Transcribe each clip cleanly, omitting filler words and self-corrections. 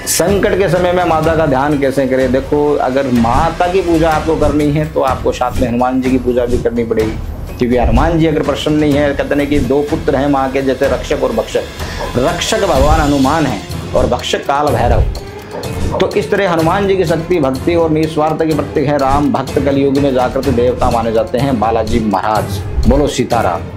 संकट के समय में माता का ध्यान कैसे करें? देखो, अगर माता की पूजा आपको करनी है तो आपको साथ में हनुमान जी की पूजा भी करनी पड़ेगी, क्योंकि हनुमान जी अगर प्रसन्न नहीं है, कहते हैं कि दो पुत्र हैं माँ के, जैसे रक्षक और भक्षक। रक्षक भगवान हनुमान है और भक्षक काल भैरव। तो इस तरह हनुमान जी की शक्ति, भक्ति और निस्वार्थ के प्रतीक है। राम भक्त कलयुग में जागृत देवता माने जाते हैं बालाजी महाराज। बोलो सीताराम।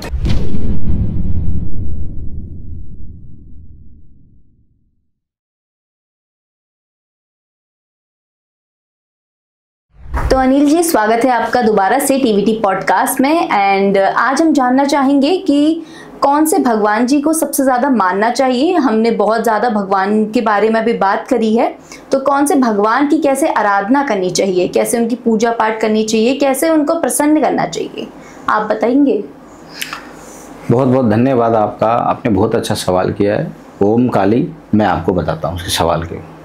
तो अनिल जी, स्वागत है आपका दोबारा से टीवीटी पॉडकास्ट में। एंड आज हम जानना चाहेंगे कि कौन से भगवान जी को सबसे ज़्यादा मानना चाहिए। हमने बहुत ज़्यादा भगवान के बारे में अभी बात करी है, तो कौन से भगवान की कैसे आराधना करनी चाहिए, कैसे उनकी पूजा पाठ करनी चाहिए, कैसे उनको प्रसन्न करना चाहिए, आप बताएंगे? बहुत बहुत धन्यवाद आपका, आपने बहुत अच्छा सवाल किया है। ओम काली, मैं आपको बताता हूँ उसके सवाल के।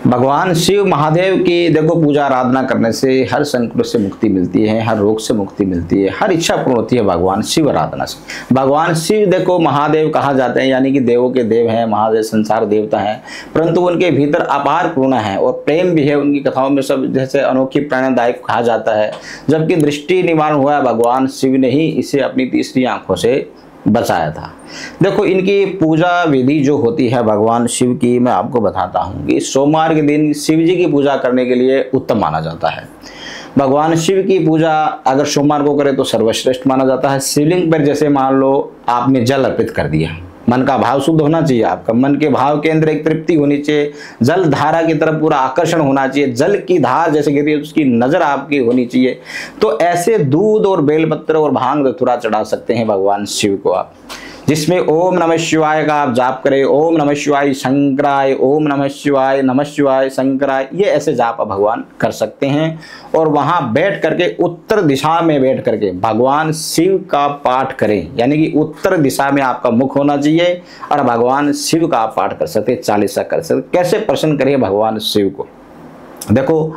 भगवान शिव महादेव की देखो पूजा आराधना करने से हर संकट से मुक्ति मिलती है, हर रोग से मुक्ति मिलती है, हर इच्छा पूर्ण होती है भगवान शिव आराधना से। भगवान शिव देखो महादेव कहा जाते हैं, यानी कि देवों के देव हैं, महादेव संसार देवता हैं, परंतु उनके भीतर अपार करुणा है और प्रेम भी है। उनकी कथाओं में सब जैसे अनोखी प्रेरणादायक कहा जाता है। जबकि दृष्टि निवारण हुआ भगवान शिव ने ही इसे अपनी तीसरी आंखों से बचाया था। देखो, इनकी पूजा विधि जो होती है भगवान शिव की, मैं आपको बताता हूँ कि सोमवार के दिन शिव जी की पूजा करने के लिए उत्तम माना जाता है। भगवान शिव की पूजा अगर सोमवार को करें तो सर्वश्रेष्ठ माना जाता है। शिवलिंग पर जैसे मान लो आपने जल अर्पित कर दिया, मन का भाव शुद्ध होना चाहिए। आपका मन के भाव के अंदर एक तृप्ति होनी चाहिए, जल धारा की तरफ पूरा आकर्षण होना चाहिए, जल की धार जैसे गिरती है उसकी नजर आपकी होनी चाहिए। तो ऐसे दूध और बेलपत्र और भांग धतूरा चढ़ा सकते हैं भगवान शिव को आप, जिसमें ओम नमः शिवाय का आप जाप करें। ओम नमः शिवाय शंकराय, ओम नमः शिवाय शंकराय, ये ऐसे जाप आप भगवान कर सकते हैं। और वहां बैठ करके उत्तर दिशा में बैठ करके भगवान शिव का पाठ करें, यानी कि उत्तर दिशा में आपका मुख होना चाहिए और भगवान शिव का आप पाठ कर सकते, चालीसा कर सकते। कैसे प्रसन्न करिए भगवान शिव को? देखो,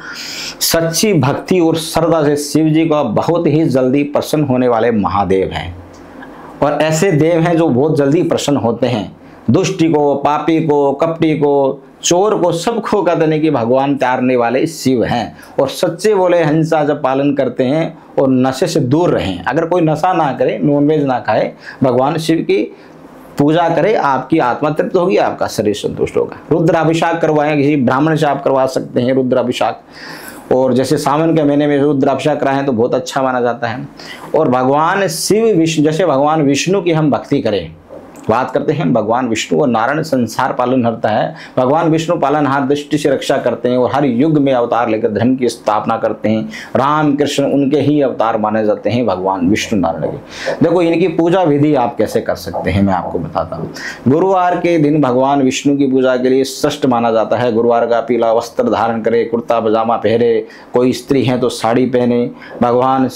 सच्ची भक्ति और श्रद्धा से शिव जी को बहुत ही जल्दी प्रसन्न होने वाले महादेव हैं, और ऐसे देव हैं जो बहुत जल्दी प्रसन्न होते हैं। दुष्टि को, पापी को, कपटी को, चोर को, सबको कहते हैं कि भगवान त्यारने वाले शिव हैं। और सच्चे बोले हिंसा जब पालन करते हैं और नशे से दूर रहें। अगर कोई नशा ना करे, नॉनवेज ना खाए, भगवान शिव की पूजा करे, आपकी आत्मा तृप्त होगी, आपका शरीर संतुष्ट होगा। रुद्राभिषेक करवाएं, किसी ब्राह्मण से आप करवा सकते हैं रुद्राभिषेक। और जैसे सावन के महीने में रुद्राभिषेक कराएं तो बहुत अच्छा माना जाता है। और भगवान शिव विष्णु, जैसे भगवान विष्णु की हम भक्ति करें, बात करते हैं भगवान विष्णु और नारायण संसार पालन करता है। भगवान विष्णु पालनहार, दृष्टि से रक्षा करते हैं और हर युग में अवतार लेकर धर्म की स्थापना करते हैं। राम कृष्ण उनके ही अवतार माने जाते हैं भगवान विष्णु नारायण के। देखो, इनकी पूजा विधि आप कैसे कर सकते हैं मैं आपको बताता हूँ। गुरुवार के दिन भगवान विष्णु की पूजा के लिए श्रेष्ठ माना जाता है। गुरुवार का पीला वस्त्र धारण करे, कुर्ता पजामा पहने, कोई स्त्री है तो साड़ी पहने, भगवान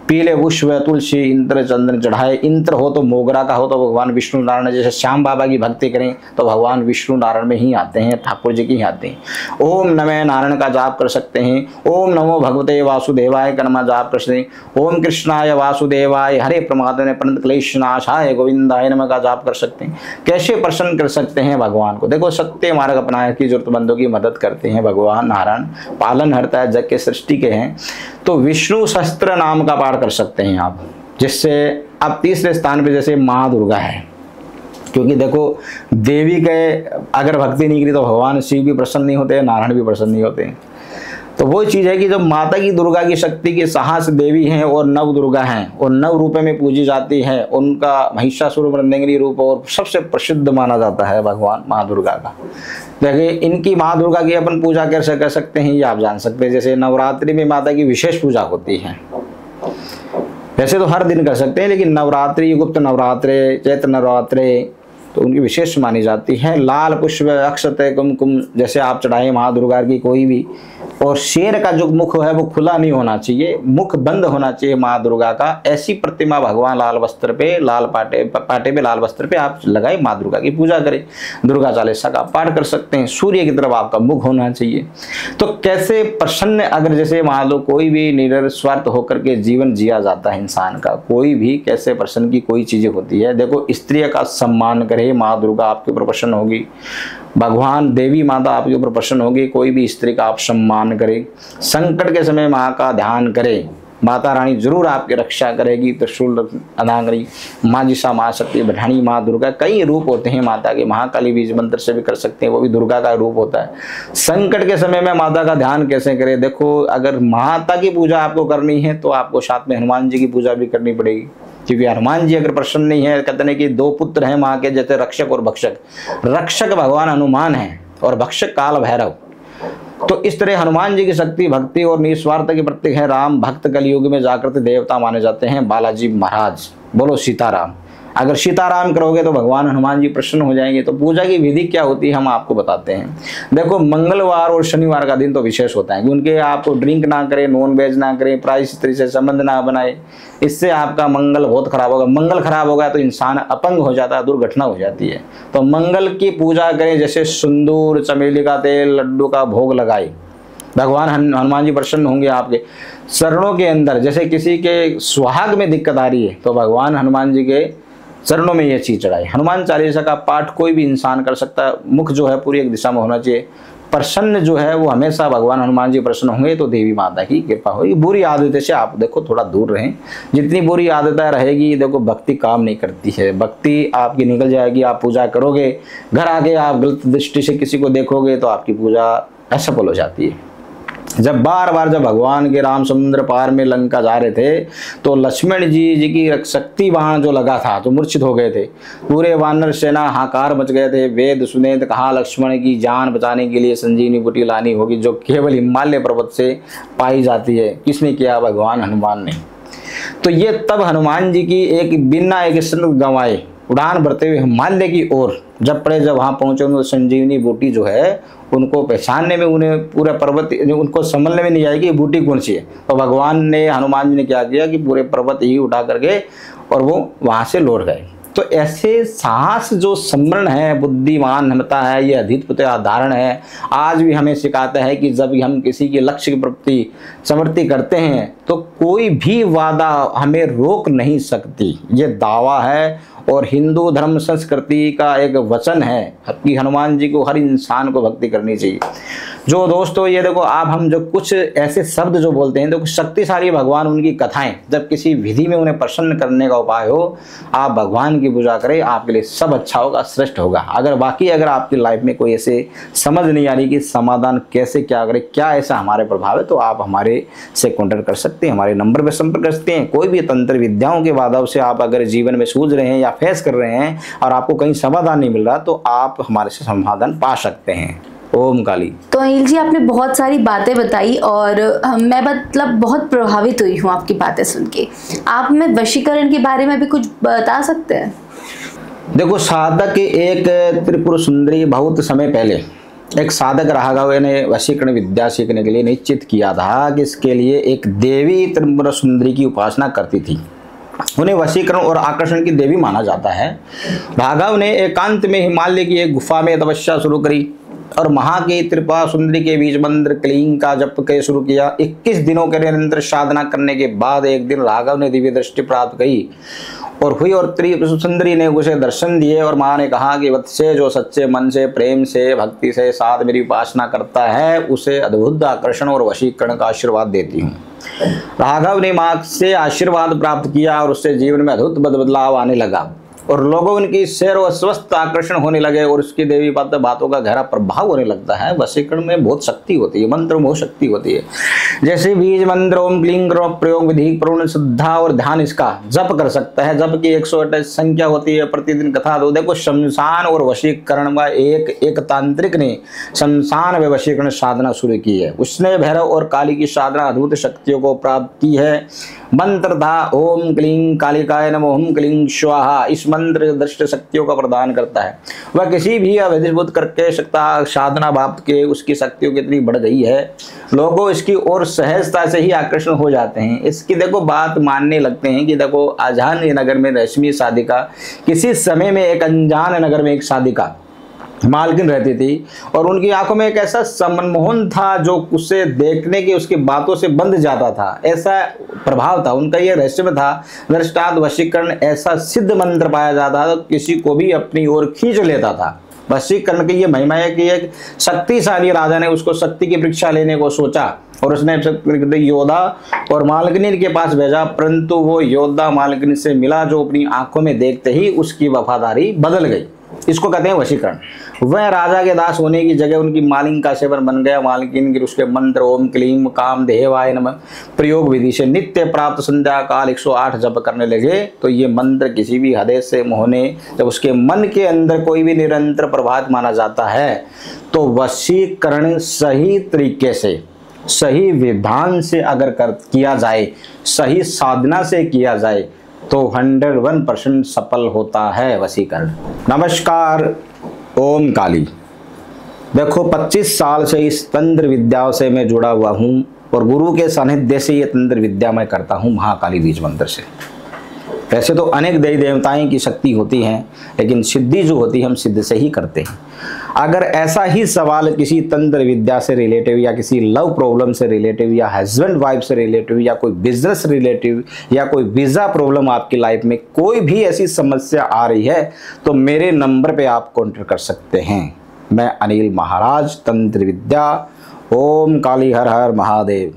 पीले पुष्प तुलसी इंद्र चंदन चढ़ाए। इंद्र हो तो मोगरा का हो तो भगवान विष्णु नारायण, जैसे श्याम बाबा की भक्ति करें तो भगवान विष्णु नारायण में ही आते हैं, ठाकुर जी की ही आते हैं। ओम नमः नारायण का जाप कर सकते हैं। ओम नमो भगवते वासुदेवाय का नमा जाप कर सकते हैं। ओम कृष्णाय वासुदेवाय हरे प्रमादने प्रणत क्लेश नाशाय गोविंदाय नमः का जाप कर सकते हैं। कैसे प्रसन्न कर सकते हैं भगवान को? देखो, सत्य मार्ग अपनाने की जरूरतमंदों की मदद करते हैं भगवान नारायण, पालन हरता है, जग के सृष्टि के हैं। तो विष्णु सहस्त्र नाम का पाठ कर सकते हैं आप, जिससे अब तीसरे स्थान पे जैसे माँ दुर्गा है, क्योंकि देखो देवी के अगर भक्ति नहीं करी तो भगवान शिव भी प्रसन्न नहीं होते, नारायण भी प्रसन्न नहीं होते। तो वो चीज़ है कि जब माता की दुर्गा की शक्ति की साहस देवी हैं और नव दुर्गा हैं और नव रूपे में पूजी जाती है, उनका महिषासुर मर्दंगिनी रूप और सबसे प्रसिद्ध माना जाता है भगवान माँ दुर्गा का। देखिए, इनकी माँ दुर्गा की अपन पूजा कैसे कर सकते हैं ये आप जान सकते हैं। जैसे नवरात्रि में माता की विशेष पूजा होती है, वैसे तो हर दिन कर सकते हैं, लेकिन नवरात्रि, गुप्त नवरात्रे, चैत्र नवरात्रे तो उनकी विशेष मानी जाती है। लाल पुष्प अक्षत कुमकुम जैसे आप चढ़ाए माँ दुर्गा की कोई भी, और शेर का जो मुख है वो खुला नहीं होना चाहिए, मुख बंद होना चाहिए माँ दुर्गा का। ऐसी प्रतिमा भगवान लाल वस्त्र पे, लाल पाटे पे लाल वस्त्र पे आप लगाए, माँ दुर्गा की पूजा करें। दुर्गा चालीसा का पाठ कर सकते हैं। सूर्य की तरफ आपका मुख होना चाहिए। तो कैसे प्रसन्न, अगर जैसे मान लो कोई भी निरस्वार्थ होकर के जीवन जिया जाता है इंसान का, कोई भी कैसे प्रसन्न की कोई चीजें होती है। देखो, स्त्रियों का सम्मान करे, माँ दुर्गा आपके ऊपर प्रसन्न होगी। भगवान देवी माता आपके ऊपर प्रसन्न होगी। कोई भी स्त्री का आप सम्मान करें, संकट के समय माँ का ध्यान करें, माता रानी जरूर आपकी रक्षा करेगी। त्रिशूल अनांगरी, माँ जिसा, माँ शक्ति, बढ़ानी, माँ दुर्गा, कई रूप होते हैं माता के। महाकाली बीज मंत्र से भी कर सकते हैं, वो भी दुर्गा का रूप होता है। संकट के समय में माता का ध्यान कैसे करें? देखो, अगर माता की पूजा आपको करनी है तो आपको साथ में हनुमान जी की पूजा भी करनी पड़ेगी, क्योंकि हनुमान जी अगर प्रसन्न नहीं है, कहते हैं कि दो पुत्र हैं माँ के, जैसे रक्षक और भक्षक। रक्षक भगवान हनुमान है और भक्षक काल भैरव। तो इस तरह हनुमान जी की शक्ति, भक्ति और निस्वार्थ के प्रतीक है। राम भक्त कलयुग में जागृत देवता माने जाते हैं, बालाजी महाराज। बोलो सीताराम। अगर सीताराम करोगे तो भगवान हनुमान जी प्रसन्न हो जाएंगे। तो पूजा की विधि क्या होती है हम आपको बताते हैं। देखो, मंगलवार और शनिवार का दिन तो विशेष होता है, क्योंकि आपको ड्रिंक ना करें, नॉन वेज ना करें, प्राय स्त्री से संबंध ना बनाए, इससे आपका मंगल बहुत खराब होगा। मंगल खराब होगा तो इंसान अपंग हो जाता है, दुर्घटना हो जाती है। तो मंगल की पूजा करें, जैसे सिंदूर, चमेली का तेल, लड्डू का भोग लगाए, भगवान हनुमान जी प्रसन्न होंगे आपके चरणों के अंदर। जैसे किसी के सुहाग में दिक्कत आ रही है तो भगवान हनुमान जी के चरणों में यह चीज चढ़ाए। हनुमान चालीसा का पाठ कोई भी इंसान कर सकता है। मुख जो है पूरी एक दिशा में होना चाहिए। प्रसन्न जो है वो हमेशा भगवान हनुमान जी प्रसन्न होंगे तो देवी माता की कृपा होगी। बुरी आदतें से आप देखो थोड़ा दूर रहें। जितनी बुरी आदतें रहेगी, देखो भक्ति काम नहीं करती है, भक्ति आपकी निकल जाएगी। आप पूजा करोगे, घर आके आप गलत दृष्टि से किसी को देखोगे तो आपकी पूजा असफल हो जाती है। जब बार बार जब भगवान के राम समुद्र पार में लंका जा रहे थे तो लक्ष्मण जी की शक्ति बाण जो लगा था तो मूर्छित हो गए थे। पूरे वानर सेना हाहाकार मच गए थे। वेद सुने तो कहा लक्ष्मण की जान बचाने के लिए संजीवनी बूटी लानी होगी, जो केवल हिमालय पर्वत से पाई जाती है। किसने किया? भगवान हनुमान ने। तो ये तब हनुमान जी की एक बिना एक क्षण गंवाए उड़ान भरते हुए हिमालय की ओर जब वहां पहुंचे, उनको संजीवनी बूटी जो है उनको पहचानने में, उन्हें पूरा पर्वत उनको समझने में नहीं आएगी बूटी कौन सी है। तो भगवान ने, हनुमान जी ने क्या किया कि पूरे पर्वत ही उठा करके और वो वहां से लौट गए। तो ऐसे साहस जो स्मरण है, बुद्धिमान हमता है, ये अद्वितीय आधारण है। आज भी हमें सिखाता है कि जब हम किसी के लक्ष्य के प्रति समृद्धि करते हैं तो कोई भी वादा हमें रोक नहीं सकती। ये दावा है और हिंदू धर्म संस्कृति का एक वचन है कि हनुमान जी को, हर इंसान को भक्ति करनी चाहिए। जो दोस्तों ये देखो, आप हम जो कुछ ऐसे शब्द जो बोलते हैं, देखो शक्तिशाली भगवान उनकी कथाएं, जब किसी विधि में उन्हें प्रसन्न करने का उपाय हो, आप भगवान की पूजा करें, आपके लिए सब अच्छा होगा, श्रेष्ठ होगा। अगर आपकी लाइफ में कोई ऐसे समझ नहीं आ रही कि समाधान कैसे क्या करें, क्या ऐसा हमारे प्रभाव है, तो आप हमारे से कॉन्टेक्ट कर सकते हैं, हमारे नंबर पर संपर्क कर सकते हैं। कोई भी तंत्र विद्याओं के बाधाओं से आप अगर जीवन में सूझ रहे हैं या फेस कर रहे हैं और आपको कहीं समाधान नहीं मिल रहा, तो आप हमारे से समाधान पा सकते हैं। ओम काली। तो अनिल जी, आपने बहुत सारी बातें बताई और मैं मतलब बहुत प्रभावित हुई हूँ आपकी बातें सुन के। आप में वशीकरण के बारे में भी कुछ बता सकते हैं? देखो, साधक एक त्रिपुर सुंदरी, बहुत समय पहले एक साधक राघव ने वशीकरण विद्या सीखने के लिए निश्चित किया था कि इसके लिए एक देवी त्रिपुर सुंदरी की उपासना करती थी। उन्हें वशीकरण और आकर्षण की देवी माना जाता है। राघव ने एकांत में हिमालय की एक गुफा में तपस्या शुरू करी और महा की त्रिपुरा सुंदरी के बीज मंत्र क्लीं का जप के शुरू किया। 21 दिनों के निरंतर साधना करने के बाद एक दिन राघव ने दिव्य दृष्टि प्राप्त की और हुई और त्रिपुर सुंदरी ने उसे दर्शन दिए और माँ ने कहा कि वत्से, जो सच्चे मन से, प्रेम से, भक्ति से साथ मेरी उपासना करता है, उसे अद्भुत आकर्षण और वशीकरण का आशीर्वाद देती हूँ। राघव ने माँ से आशीर्वाद प्राप्त किया और उससे जीवन में अद्भुत बदलाव आने लगा और लोगों उनकी सैर व स्वस्थ आकर्षण होने लगे और उसकी देवी बातों का गहरा प्रभाव होने लगता है। वशीकरण में बहुत शक्ति होती है, मंत्र में बहुत शक्ति होती है। जैसे बीज मंत्र ओम क्लीं प्रयोग विधि, पूर्ण श्रद्धा और ध्यान इसका जप कर सकता है। जप की 128 संख्या होती है, प्रतिदिन कथा दो। देखो, शमशान और वशीकरण में एक तांत्रिक ने शमशान में वशीकरण साधना शुरू की है। उसने भैरव और काली की साधना अद्भुत शक्तियों को प्राप्त की है। मंत्र था ओम क्लीं कालिकाय नमः, ओम क्लीं स्वाहा। इस मंत्र दृष्ट शक्तियों का प्रदान करता है। वह किसी भी अवधिभूत करके सकता साधना भाव के उसकी शक्तियों कितनी बढ़ गई है, लोगों इसकी ओर सहजता से ही आकर्षण हो जाते हैं। इसकी देखो बात मानने लगते हैं कि देखो, अजान नगर में रश्मि साधिका, किसी समय में एक अनजान नगर में एक साधिका मालकिन रहती थी और उनकी आंखों में एक ऐसा सम्मोहन था जो उसे देखने की उसकी बातों से बंध जाता था। ऐसा प्रभाव था उनका, ये रहस्य में था। दृष्टांत वशीकरण ऐसा सिद्ध मंत्र पाया जाता था, किसी को भी अपनी ओर खींच लेता था। वशीकरण की ये महिमा है कि एक शक्तिशाली राजा ने उसको शक्ति की परीक्षा लेने को सोचा और उसने योद्धा और मालकिनी के पास भेजा, परंतु वो योद्धा मालकिनी से मिला जो अपनी आंखों में देखते ही उसकी वफादारी बदल गई। इसको कहते हैं वशीकरण। वह राजा के दास होने की जगह उनकी मालिक का सेवन बन गया। मालिकिन के उसके मंत्र ओम क्लीम काम देवाय नमः प्रयोग विधि से नित्य प्राप्त संध्या काल 108 जप करने लगे। तो ये मंत्र किसी भी हृदय से होने जब उसके मन के अंदर कोई भी निरंतर प्रभात माना जाता है तो वशीकरण सही तरीके से सही विधान से अगर किया जाए, सही साधना से किया जाए तो 101% सफल होता है वशीकरण। नमस्कार, ओम काली। देखो 25 साल से इस तंत्र विद्याओं से मैं जुड़ा हुआ हूँ और गुरु के सानिध्य से ये तंत्र विद्या मैं करता हूँ महाकाली बीज मंत्र से। वैसे तो अनेक देवी देवताएं की शक्ति होती हैं, लेकिन सिद्धि जो होती है हम सिद्ध से ही करते हैं। अगर ऐसा ही सवाल किसी तंत्र विद्या से रिलेटिव या किसी लव प्रॉब्लम से रिलेटिव या हस्बैंड वाइफ से रिलेटिव या कोई बिजनेस रिलेटिव या कोई वीज़ा प्रॉब्लम आपकी लाइफ में कोई भी ऐसी समस्या आ रही है तो मेरे नंबर पे आप कॉन्टेक्ट कर सकते हैं। मैं अनिल महाराज, तंत्र विद्या। ओम काली हर हर महादेव।